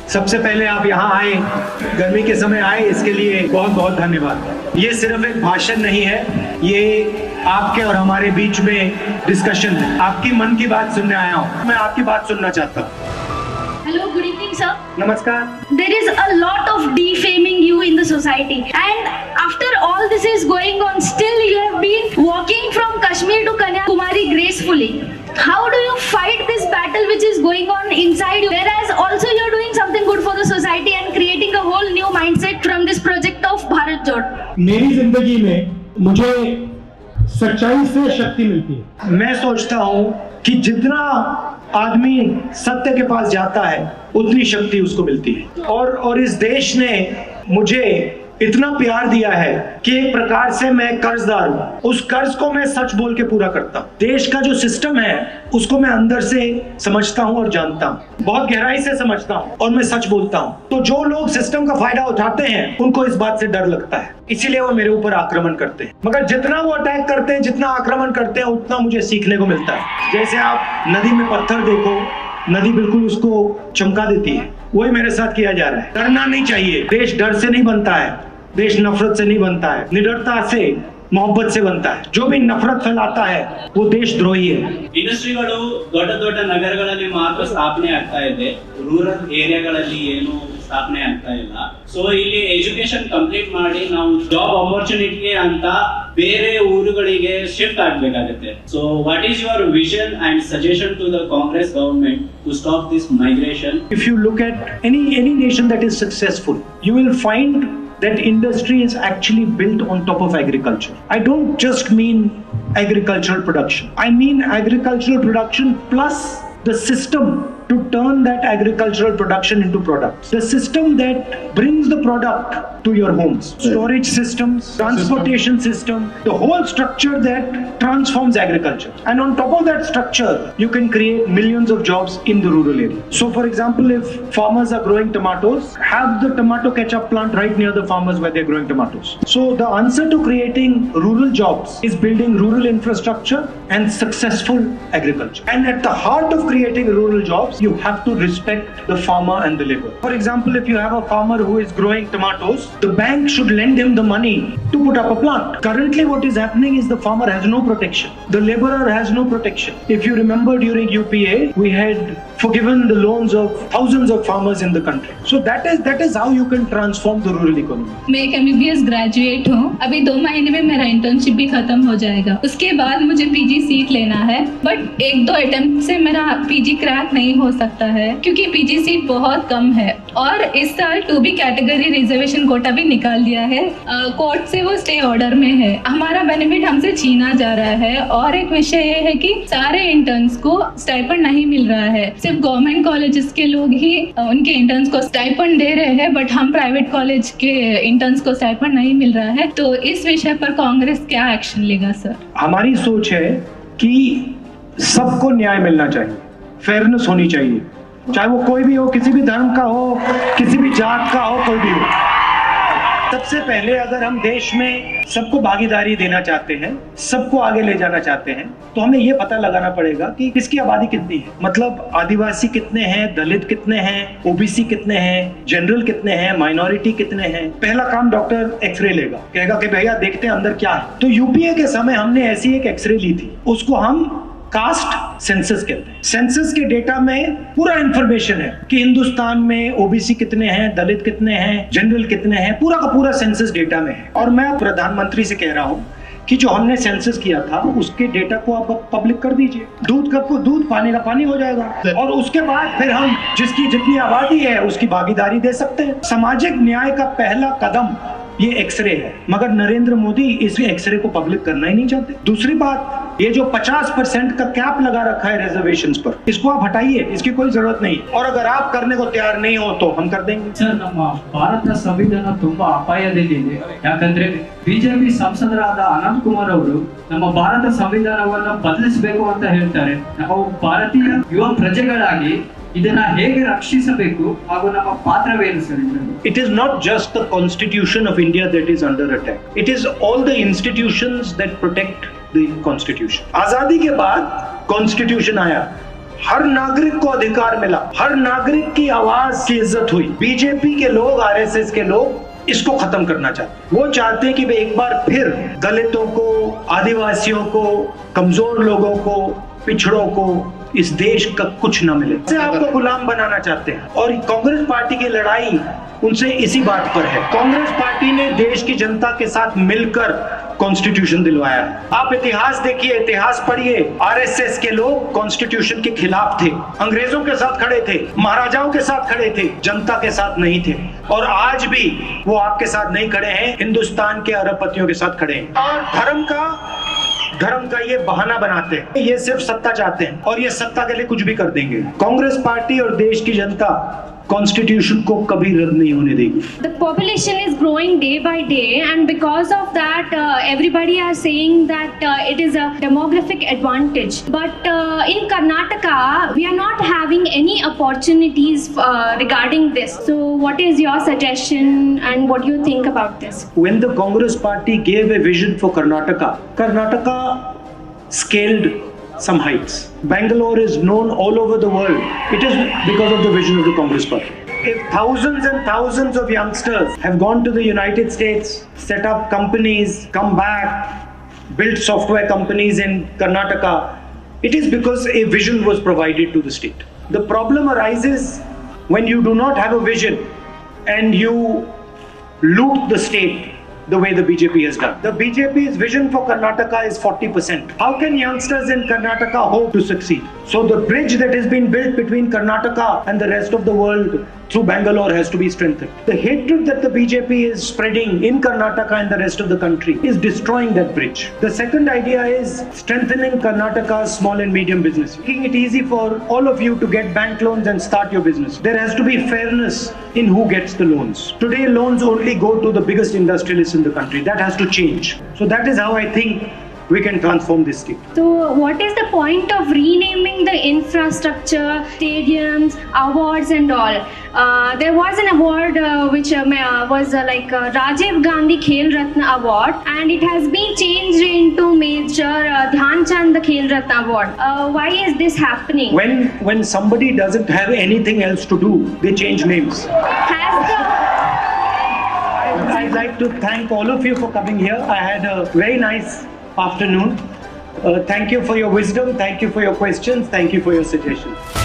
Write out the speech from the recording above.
सबसे पहले आप यहाँ आए, गर्मी के समय आए, इसके लिए बहुत बहुत धन्यवाद। ये सिर्फ एक भाषण नहीं है, ये आपके और हमारे बीच में डिस्कशन है। आपकी मन की बात सुनने आया हूँ, मैं आपकी बात सुनना चाहता हूँ। Hello, good evening, sir. नमस्कार। There is a lot of defaming you in the society, and after all this is going on, still you have been walking from Kashmir to Kanyakumari gracefully. How do you fight this battle which is going on inside you, whereas also you're doing something good for the society and creating a whole new mindset from this project of Bharat Jod? मेरी जिंदगी में मुझे सच्चाई से शक्ति मिलती है। मैं सोचता हूँ कि जितना आदमी सत्य के पास जाता है उतनी शक्ति उसको मिलती है, और इस देश ने मुझे इतना प्यार दिया है कि एक प्रकार से मैं कर्जदार हूँ। उस कर्ज को मैं सच बोल के पूरा करता हूँ। देश का जो सिस्टम है उसको मैं अंदर से समझता हूँ और जानता हूँ, बहुत गहराई से समझता हूँ, और मैं सच बोलता हूँ। तो जो लोग सिस्टम का फायदा उठाते हैं उनको इस बात से डर लगता है, इसीलिए वो मेरे ऊपर आक्रमण करते हैं। मगर जितना वो अटैक करते हैं, जितना आक्रमण करते हैं, उतना मुझे सीखने को मिलता है। जैसे आप नदी में पत्थर देखो, नदी बिल्कुल उसको चमका देती है, वही मेरे साथ किया जा रहा है। डरना नहीं चाहिए। देश डर से नहीं बनता है, देश नफरत से नहीं बनता है, निडरता से, मोहब्बत से बनता है। जो भी नफरत फैलाता है वो देशद्रोही है। ಇಂಡಸ್ಟ್ರಿಗಳು ದೊಡ್ಡ ದೊಡ್ಡ ನಗರಗಳಲ್ಲಿ ಮಾತ್ರ ಸ್ಥಾಪನೆ ಆಗ್ತಾ ಇದೆ, ರೂರಲ್ ಏರಿಯಾಗಳಲ್ಲಿ ಏನು ಸ್ಥಾಪನೆ ಆಗ್ತಾ ಇಲ್ಲ. ಸೊ ಇಲ್ಲಿ ಎಜುಕೇಶನ್ ಕಂಪ್ಲೀಟ್ ಮಾಡಿ ನಾವು ಜಾಬ್ ಆಪರ್ಚುನಿಟಿ ಅಂತ ಬೇರೆ ಊರುಗಳಿಗೆ ಶಿಫ್ಟ್ ಆಗಬೇಕಾಗುತ್ತೆ. So what is your vision and suggestion to the Congress government to stop this migration? If you look at any nation that is successful, you will find that industry is actually built on top of agriculture. I don't just mean agricultural production. I mean agricultural production plus the system to turn that agricultural production into products. The system that brings the product to your homes. Storage systems, transportation system, the whole structure that transforms agriculture. And on top of that structure, you can create millions of jobs in the rural area. So for example, if farmers are growing tomatoes, have the tomato ketchup plant right near the farmers where they're growing tomatoes. So the answer to creating rural jobs is building rural infrastructure and successful agriculture. And at the heart of creating rural jobs, you have to respect the farmer and the labor. For example, if you have a farmer who is growing tomatoes, the bank should lend him the money to put up a plant. Currently what is happening is the farmer has no protection. The laborer has no protection. If you remember during UPA, we had forgiven the loans of thousands of farmers in the country. So that is how you can transform the rural economy. मैं एक MBBS graduate हूँ। अभी 2 महीने में मेरा internship भी खत्म हो जाएगा। उसके बाद मुझे PG सीट लेना है, बट 1-2 अटेम्प्ट से मेरा PG क्रैक नहीं हो सकता है क्योंकि PG सीट बहुत कम है। और इस साल 2B कैटेगरी रिजर्वेशन कोटा भी निकाल दिया है, कोर्ट से वो स्टे ऑर्डर में है। हमारा बेनिफिट हमसे छीना जा रहा है। और एक विषय ये है कि सारे इंटर्न्स को स्टाइपेंड नहीं मिल रहा है, सिर्फ गवर्नमेंट कॉलेजेस के लोग ही उनके इंटर्न्स को स्टाइपेंड दे रहे हैं, बट हम प्राइवेट कॉलेज के इंटर्न्स को स्टाइपेंड नहीं मिल रहा है। तो इस विषय पर कांग्रेस क्या एक्शन लेगा सर? हमारी सोच है कि सबको न्याय मिलना चाहिए, फेयरनेस होनी चाहिए, चाहे वो कोई भी हो, किसी भी धर्म का हो, किसी भी जात का हो, कोई भी हो। सबसे पहले अगर हम देश में सबको भागीदारी देना चाहते हैं, सबको आगे ले जाना चाहते हैं, तो हमें ये पता लगाना पड़ेगा कि किसकी आबादी कितनी है। मतलब आदिवासी कितने हैं, दलित कितने हैं, ओबीसी कितने हैं, जनरल कितने हैं, माइनॉरिटी कितने हैं। पहला काम डॉक्टर एक्सरे लेगा, कहेगा कि भैया देखते हैं अंदर क्या है। तो यूपीए के समय हमने ऐसी एक एक्सरे ली थी, उसको हम कास्ट सेंसस कहते हैं। सेंसस के डेटा में पूरा इंफॉर्मेशन है कि हिंदुस्तान में ओबीसी कितने हैं, दलित कितने हैं, जनरल कितने हैं, पूरा का पूरा सेंसस डेटा में है। और मैं प्रधानमंत्री से कह रहा हूँ कि जो हमने सेंसस किया था उसके डेटा को आप पब्लिक कर दीजिए। दूध का दूध, पानी का पानी हो जाएगा, और उसके बाद फिर हम जिसकी जितनी आबादी है उसकी भागीदारी दे सकते हैं। सामाजिक न्याय का पहला कदम ये एक्सरे है, मगर नरेंद्र मोदी इस एक्सरे को पब्लिक करना ही नहीं चाहते। दूसरी बात, ये जो 50% का कैप लगा रखा है रिजर्वेशन्स पर, इसको आप हटाइए, इसकी कोई जरूरत नहीं। और अगर आप करने को तैयार नहीं हो तो हम कर देंगे। सर, ನಮ್ಮ ಭಾರತ ಸಂವಿಧಾನ ತುಂಬಾ ಅಪಾಯದಲ್ಲಿದೆ. ಯಾಕಂದ್ರೆ ಬಿಜೆಪಿ ಸಂಸದರಾದ ಅನಂತ್ ಕುಮಾರ್ ಅವರು ನಮ್ಮ ಭಾರತ ಸಂವಿಧಾನವನ್ನು ಬದಲಿಸಬೇಕು ಅಂತ ಹೇಳ್ತಾರೆ. ನಾವು ಭಾರತೀಯ ಯುವ ಪ್ರಜೆಗಳಾಗಿ ಇದನ್ನ ಹೇಗೆ ರಕ್ಷಿಸಬೇಕು ಹಾಗೂ ನಮ್ಮ ಪಾತ್ರವೇನು sir? It is not just the constitution of India that is under attack. It is all the institutions that protect the constitution. आजादी के बाद कॉन्स्टिट्यूशन आया, हर नागरिक को अधिकार मिला, हर नागरिक की आवाज की इज्जत हुई। बीजेपी के लोग, आरएसएस के लोग इसको खत्म करना चाहते हैं। वो चाहते हैं कि वे एक बार फिर दलितों को, आदिवासियों को, कमजोर लोगों को, पिछड़ों को इस देश का कुछ न मिले, से आपको गुलाम बनाना चाहते हैं। और कांग्रेस पार्टी की लड़ाई उनसे इसी बात पर है। कांग्रेस पार्टी ने देश की जनता के साथ मिलकर कॉन्स्टिट्यूशन दिलवाया। आप इतिहास देखिए, इतिहास पढ़िए। आरएसएस के लोग कॉन्स्टिट्यूशन के खिलाफ थे, अंग्रेजों के साथ खड़े थे, महाराजाओं के साथ खड़े थे, जनता के साथ नहीं थे। और आज भी वो आपके साथ नहीं खड़े हैं, हिंदुस्तान के अरबपतियों के साथ खड़े हैं। और धर्म का ये बहाना बनाते हैं, ये सिर्फ सत्ता चाहते हैं और ये सत्ता के लिए कुछ भी कर देंगे। कांग्रेस पार्टी और देश की जनता कॉन्स्टिट्यूशन को कभी रद्द नहीं होने देगी। The population is growing day by day, and because of that, everybody are saying that it is a demographic advantage. But in Karnataka, we are not having any opportunities regarding this. So, what is your suggestion, and what do you think about this? When the Congress party gave a vision for Karnataka scaled some heights. Bangalore is known all over the world. It is because of the vision of the Congress party. If thousands and thousands of youngsters have gone to the United States, set up companies, come back, built software companies in Karnataka, it is because a vision was provided to the state. The problem arises when you do not have a vision and you loot the state the way the BJP has done. The BJP's vision for Karnataka is 40%. How can youngsters in Karnataka hope to succeed? So the bridge that has been built between Karnataka and the rest of the world through Bangalore has to be strengthened. The hatred that the BJP is spreading in Karnataka and the rest of the country is destroying that bridge. The second idea is strengthening Karnataka's small and medium business, making it easy for all of you to get bank loans and start your business. There has to be fairness in who gets the loans. Today, loans only go to the biggest industrialists in the country. That has to change. So that is how I think we can transform this state. So, what is the point of renaming the infrastructure, stadiums, awards, and all? There was an award which was like Rajiv Gandhi Khel Ratna Award, and it has been changed into Major Dhyan Chand Khel Ratna Award. Why is this happening? When somebody doesn't have anything else to do, they change names. I'd like to thank all of you for coming here. I had a very nice afternoon. Thank you for your wisdom. Thank you for your questions. Thank you for your suggestions.